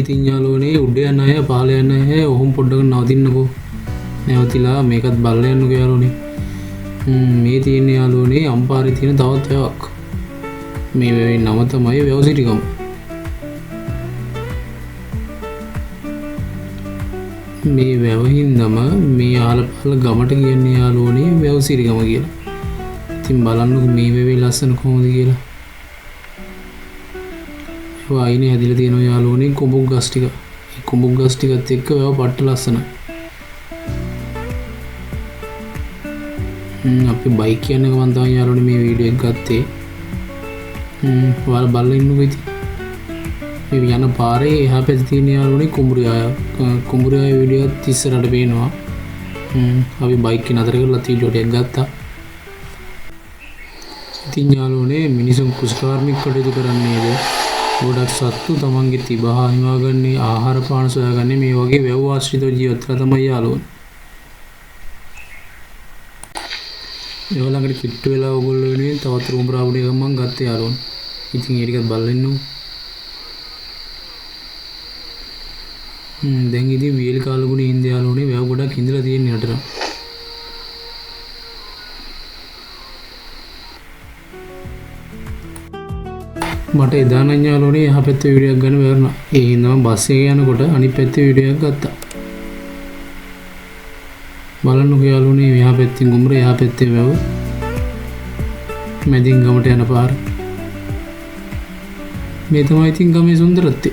ඉතින් යාළුවනේ උඩ යන අය පහළ යන අය ඔහොම පොඩ්ඩක් නවතින්නකෝ. නැවතිලා මේකත් බලලා යන්නකෝ යාළුවනේ. මේ තියෙන යාළුවනේ අම්පාරේ තියෙන තවත් වැවක්. මේ වැවේ නම තමයි වැව්සිටිගම. මේ වැවින්දම මේ ආලපහල ගමට කියන්නේ යාළුවනේ වැව්සිටිගම කියලා. ඉතින් බලන්නකෝ මේ වැවේ ලස්සන කොහොමද කියලා. වයිනේ ඇදලා තියෙනවා යාළුවනේ කුඹුක් ගස් ටික. මේ කුඹුක් ගස් ටිකත් එක්ක වැව පට්ට ලස්සනයි. අපි බයික් යන ගමන් තමයි යාළුවනේ මේ වීඩියෝ එක ගත්තේ. ඔයාලා බලලා ඉන්නකෝ ඉතින්. මේ යන පාරේ එහා පැත්තේ තියෙන යාළුවනේ කුඹුරියාය වීඩියෝ එකත් ඉස්සරහට පේනවා. අපි බයික් එක නතර කරලා වීඩියෝ ටිකක් ගත්තා. ඉතින් යාළුවනේ මිනිසුන් කුසකාර්මික කටයුතු කරන්නේද ගොඩක් සත්තු තමන්ගේ තිබහ හිමාගන්නේ ආහාර පාන සොයාගන්නේ මේ වගේ වැව් ආශ්‍රිතව ජීවත් වෙලා තමයි යාළුවනේ. ඒ ළඟට කිට්ටු වෙලා ඕගොල්ලෝ වෙනුවෙන් තවත් රූම් රාවුඩ් එකක් මම ගත්තා යාළුවනේ. ඉතින් ඒ ටිකත් බලලා ඉන්නු. දැන් ඉතින් වීල් කාලගුණේ ඉඳ යාළුවනේ වැව් ගොඩක් හිඳලා තියෙන යටට. මට එදා නම් යාළුවනේ එහා පැත්තේ වීඩියෝ එකක් ගන්න බැරුණා. ඒ හින්දා මම බස් එකේ යනකොට අනිත් පැත්තේ වීඩියෝ එකක් ගත්තා. බලන්නකෝ යාළුවනේ එහා පැත්තෙන් ගුඹුර එහා පැත්තේ වැව. මැදින් ගමට යන පාර. මේ තමයි ඉතින් ගමේ සුන්දරත්වය.